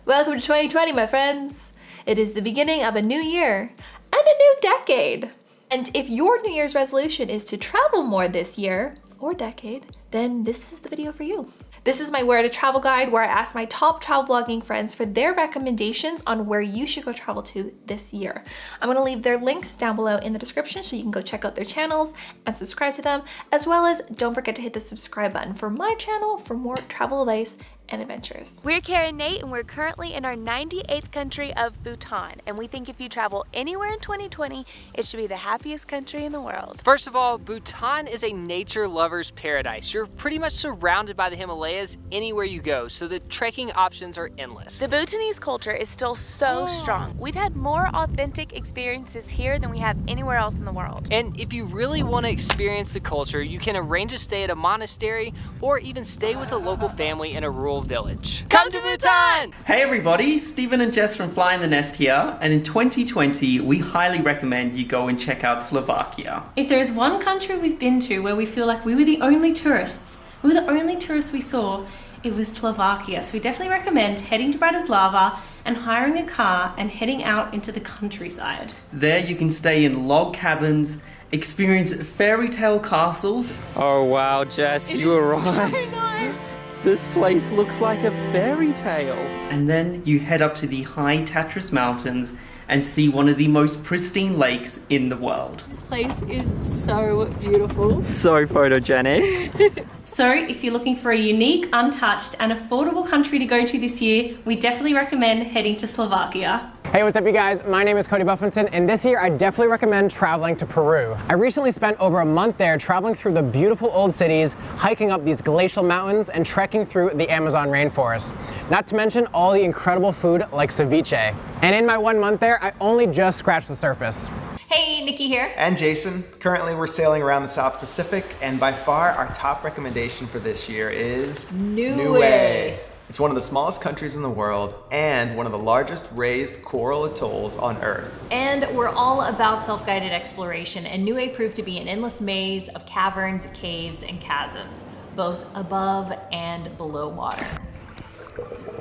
Welcome to 2020, my friends. It is the beginning of a new year and a new decade. And if your New Year's resolution is to travel more this year or decade, then this is the video for you. This is my Where to Travel guide, where I ask my top travel blogging friends for their recommendations on where you should go travel to this year. I'm gonna leave their links down below in the description so you can go check out their channels and subscribe to them, as well as don't forget to hit the subscribe button for my channel for more travel advice and adventures. We're Kara and Nate, and we're currently in our 98th country of Bhutan, and we think if you travel anywhere in 2020, it should be the happiest country in the world. First of all, Bhutan is a nature lover's paradise. You're pretty much surrounded by the Himalayas anywhere you go, so the trekking options are endless. The Bhutanese culture is still so strong. We've had more authentic experiences here than we have anywhere else in the world. And if you really want to experience the culture, you can arrange a stay at a monastery or even stay with a local family in a rural village. Come to Bhutan! Hey everybody, Stephen and Jess from Fly in the Nest here, and in 2020 we highly recommend you go and check out Slovakia. If there is one country we've been to where we feel like we were the only tourists, we saw, it was Slovakia. So we definitely recommend heading to Bratislava and hiring a car and heading out into the countryside. There you can stay in log cabins, experience fairy tale castles. Oh wow, Jess, you were right. So nice. This place looks like a fairy tale. And then you head up to the high Tatras Mountains and see one of the most pristine lakes in the world. This place is so beautiful. So photogenic. So if you're looking for a unique, untouched and affordable country to go to this year, we definitely recommend heading to Slovakia. Hey, what's up you guys? My name is Cody Buffington, and this year I definitely recommend traveling to Peru. I recently spent over a month there traveling through the beautiful old cities, hiking up these glacial mountains, and trekking through the Amazon rainforest. Not to mention all the incredible food like ceviche. And in my 1 month there, I only just scratched the surface. Hey, Nikki here. And Jason. Currently we're sailing around the South Pacific, and by far our top recommendation for this year is Niue. It's one of the smallest countries in the world and one of the largest raised coral atolls on Earth. And we're all about self-guided exploration, and Niue proved to be an endless maze of caverns, caves, and chasms, both above and below water.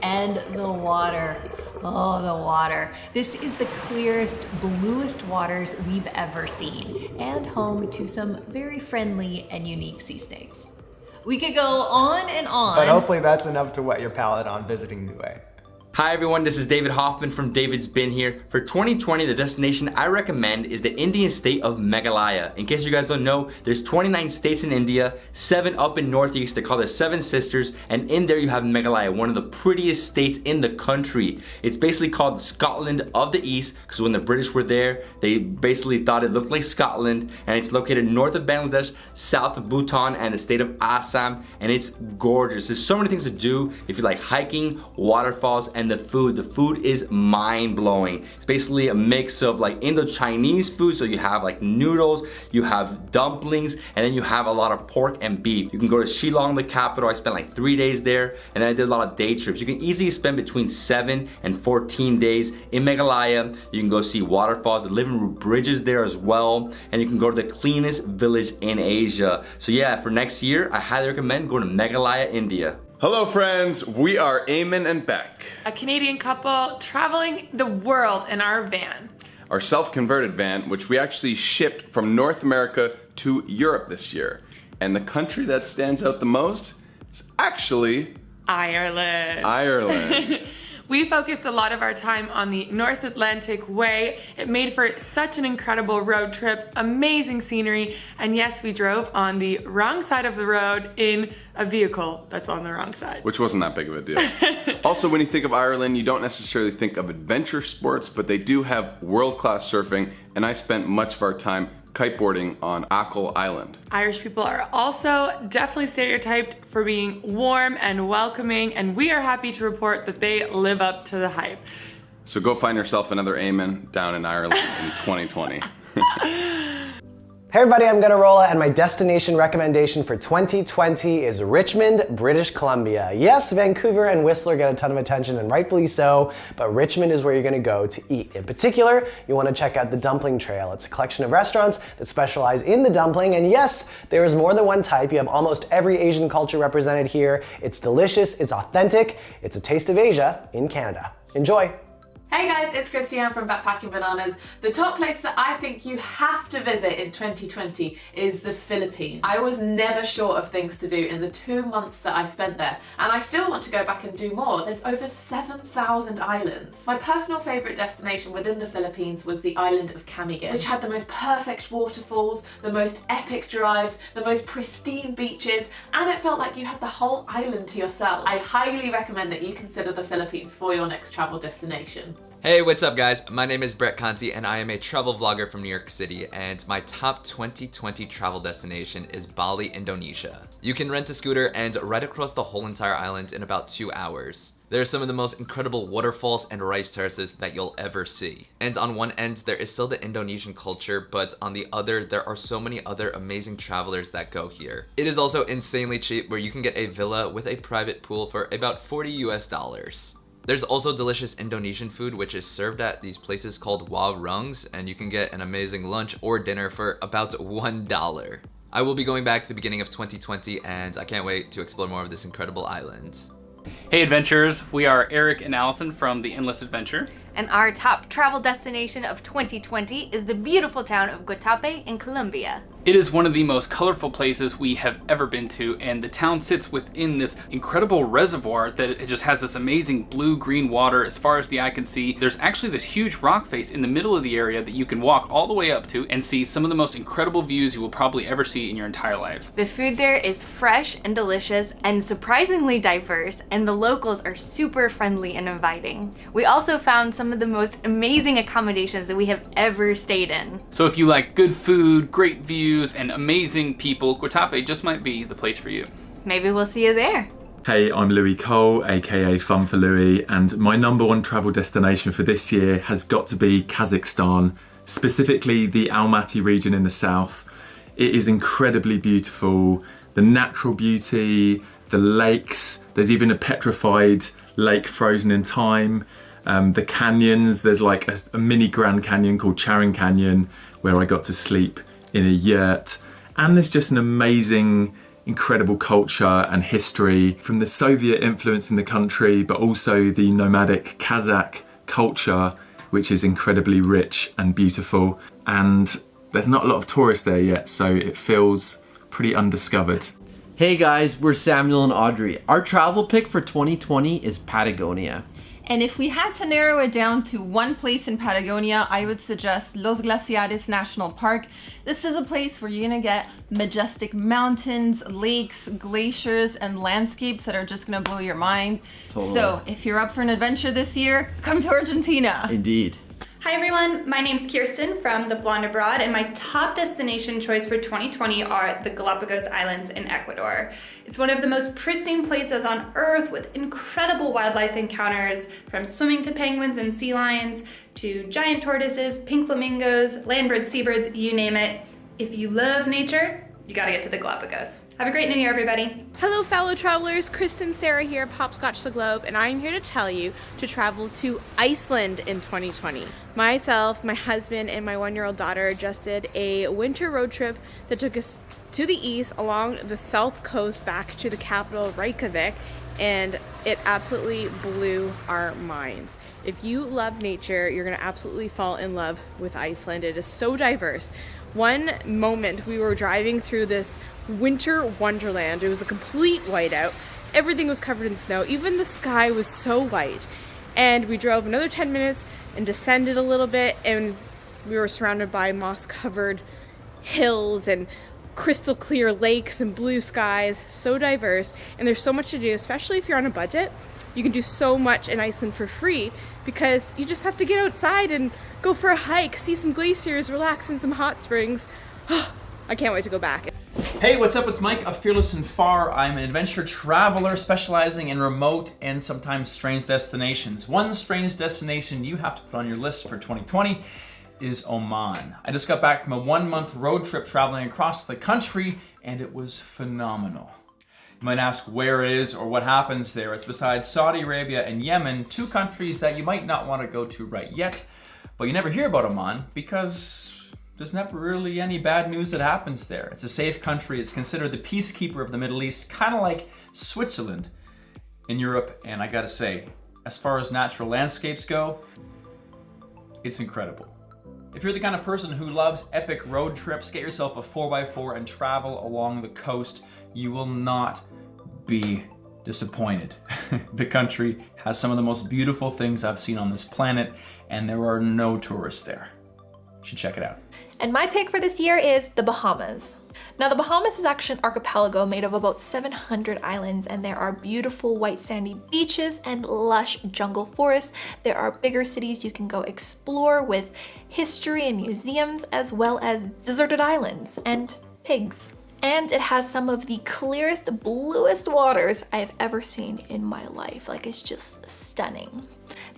And the water. Oh, the water. This is the clearest, bluest waters we've ever seen, and home to some very friendly and unique sea snakes. We could go on and on. But hopefully that's enough to whet your palate on visiting Niue. Hi everyone, this is David Hoffman from David's Bin here. For 2020, the destination I recommend is the Indian state of Meghalaya. In case you guys don't know, there's 29 states in India, 7 up in Northeast. They call it 7 Sisters, and in there you have Meghalaya, one of the prettiest states in the country. It's basically called Scotland of the East, because when the British were there, they basically thought it looked like Scotland, and it's located north of Bangladesh, south of Bhutan, and the state of Assam, and it's gorgeous. There's so many things to do if you like hiking, waterfalls, and the food is mind-blowing. It's basically a mix of like Indo-Chinese food, so you have like noodles, you have dumplings, and then you have a lot of pork and beef. You can go to Shillong, the capital. I spent like 3 days there, and then I did a lot of day trips. You can easily spend between 7 and 14 days in Meghalaya. You can go see waterfalls, the living root bridges there as well, and you can go to the cleanest village in Asia. So yeah, for next year, I highly recommend going to Meghalaya, India. Hello friends, we are Eamon and Beck, a Canadian couple traveling the world in our van. Our self-converted van, which we actually shipped from North America to Europe this year. And the country that stands out the most is actually Ireland. We focused a lot of our time on the North Atlantic Way. It made for such an incredible road trip, amazing scenery, and yes, we drove on the wrong side of the road in a vehicle that's on the wrong side. Which wasn't that big of a deal. Also, when you think of Ireland, you don't necessarily think of adventure sports, but they do have world-class surfing, and I spent much of our time kiteboarding on Achill Island. Irish people are also definitely stereotyped for being warm and welcoming, and we are happy to report that they live up to the hype. So go find yourself another Eamon down in Ireland in 2020. Hey everybody, I'm Gunnarolla, and my destination recommendation for 2020 is Richmond, British Columbia. Yes, Vancouver and Whistler get a ton of attention, and rightfully so, but Richmond is where you're gonna go to eat. In particular, you wanna check out the Dumpling Trail. It's a collection of restaurants that specialize in the dumpling, and yes, there is more than one type. You have almost every Asian culture represented here. It's delicious, it's authentic, it's a taste of Asia in Canada. Enjoy! Hey guys, it's Christiane from Backpacking Bananas. The top place that I think you have to visit in 2020 is the Philippines. I was never short of things to do in the 2 months that I spent there, and I still want to go back and do more. There's over 7,000 islands. My personal favourite destination within the Philippines was the island of Camiguin, which had the most perfect waterfalls, the most epic drives, the most pristine beaches, and it felt like you had the whole island to yourself. I highly recommend that you consider the Philippines for your next travel destination. Hey, what's up guys? My name is Brett Conti and I am a travel vlogger from New York City, and my top 2020 travel destination is Bali, Indonesia. You can rent a scooter and ride across the whole entire island in about 2 hours. There are some of the most incredible waterfalls and rice terraces that you'll ever see. And on one end, there is still the Indonesian culture, but on the other, there are so many other amazing travelers that go here. It is also insanely cheap, where you can get a villa with a private pool for about $40 US. There's also delicious Indonesian food which is served at these places called warungs, and you can get an amazing lunch or dinner for about $1. I will be going back at the beginning of 2020 and I can't wait to explore more of this incredible island. Hey adventurers, we are Eric and Allison from The Endless Adventure. And our top travel destination of 2020 is the beautiful town of Guatapé in Colombia. It is one of the most colorful places we have ever been to, and the town sits within this incredible reservoir that it just has this amazing blue-green water as far as the eye can see. There's actually this huge rock face in the middle of the area that you can walk all the way up to and see some of the most incredible views you will probably ever see in your entire life. The food there is fresh and delicious and surprisingly diverse, and the locals are super friendly and inviting. We also found some of the most amazing accommodations that we have ever stayed in. So if you like good food, great views, and amazing people, Guatapé just might be the place for you. Maybe we'll see you there. Hey, I'm Louis Cole, aka Fun for Louis, and my #1 travel destination for this year has got to be Kazakhstan, specifically the Almaty region in the south. It is incredibly beautiful. The natural beauty, the lakes, there's even a petrified lake frozen in time. The canyons, there's like a mini Grand Canyon called Charing Canyon where I got to sleep in a yurt. And there's just an amazing, incredible culture and history from the Soviet influence in the country, but also the nomadic Kazakh culture, which is incredibly rich and beautiful. And there's not a lot of tourists there yet, so it feels pretty undiscovered. Hey guys, we're Samuel and Audrey. Our travel pick for 2020 is Patagonia. And if we had to narrow it down to one place in Patagonia, I would suggest Los Glaciares National Park. This is a place where you're gonna get majestic mountains, lakes, glaciers, and landscapes that are just gonna blow your mind. Totally. So if you're up for an adventure this year, come to Argentina. Indeed. Hi everyone, my name's Kirsten from The Blonde Abroad, and my top destination choice for 2020 are the Galapagos Islands in Ecuador. It's one of the most pristine places on earth with incredible wildlife encounters, from swimming to penguins and sea lions, to giant tortoises, pink flamingos, land-bred seabirds, you name it. If you love nature, you gotta get to the Galapagos. Have a great new year, everybody. Hello fellow travelers, Kristen Sarah here, Popscotch the Globe, and I'm here to tell you to travel to Iceland in 2020. Myself, my husband, and my 1-year-old daughter just did a winter road trip that took us to the east along the south coast back to the capital Reykjavik, and it absolutely blew our minds. If you love nature, you're gonna absolutely fall in love with Iceland. It is so diverse. One moment we were driving through this winter wonderland. It was a complete whiteout. Everything was covered in snow. Even the sky was so white. And we drove another 10 minutes and descended a little bit, and we were surrounded by moss-covered hills and crystal clear lakes and blue skies. So diverse, and there's so much to do, especially if you're on a budget. You can do so much in Iceland for free because you just have to get outside and go for a hike, see some glaciers, relax in some hot springs. I can't wait to go back. Hey, what's up? It's Mike of Fearless and Far. I'm an adventure traveler specializing in remote and sometimes strange destinations. One strange destination you have to put on your list for 2020 is Oman. I just got back from a 1-month road trip traveling across the country, and it was phenomenal. You might ask where it is or what happens there. It's beside Saudi Arabia and Yemen, 2 countries that you might not want to go to right yet, but you never hear about Oman because there's never really any bad news that happens there. It's a safe country. It's considered the peacekeeper of the Middle East, kind of like Switzerland in Europe, and I gotta say, As far as natural landscapes go, it's incredible. If you're the kind of person who loves epic road trips, get yourself a 4x4 and travel along the coast. You will not be disappointed. The country has some of the most beautiful things I've seen on this planet, and there are no tourists there. You should check it out. And my pick for this year is the Bahamas. Now the Bahamas is actually an archipelago made of about 700 islands, and there are beautiful white sandy beaches and lush jungle forests. There are bigger cities you can go explore with history and museums, as well as deserted islands and pigs. And it has some of the clearest, bluest waters I've ever seen in my life. Like, it's just stunning.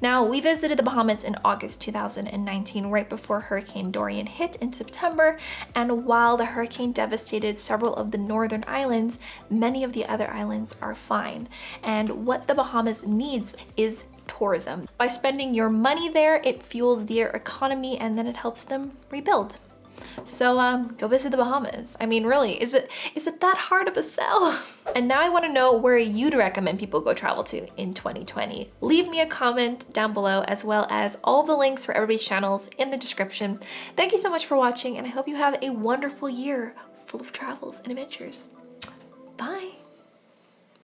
Now, we visited the Bahamas in August 2019, right before Hurricane Dorian hit in September, and while the hurricane devastated several of the northern islands, many of the other islands are fine. And what the Bahamas needs is tourism. By spending your money there, it fuels their economy, and then it helps them rebuild. So go visit the Bahamas. I mean, really, is it that hard of a sell? And now I want to know where you'd recommend people go travel to in 2020. Leave me a comment down below, as well as all the links for everybody's channels in the description. Thank you so much for watching, and I hope you have a wonderful year full of travels and adventures. Bye.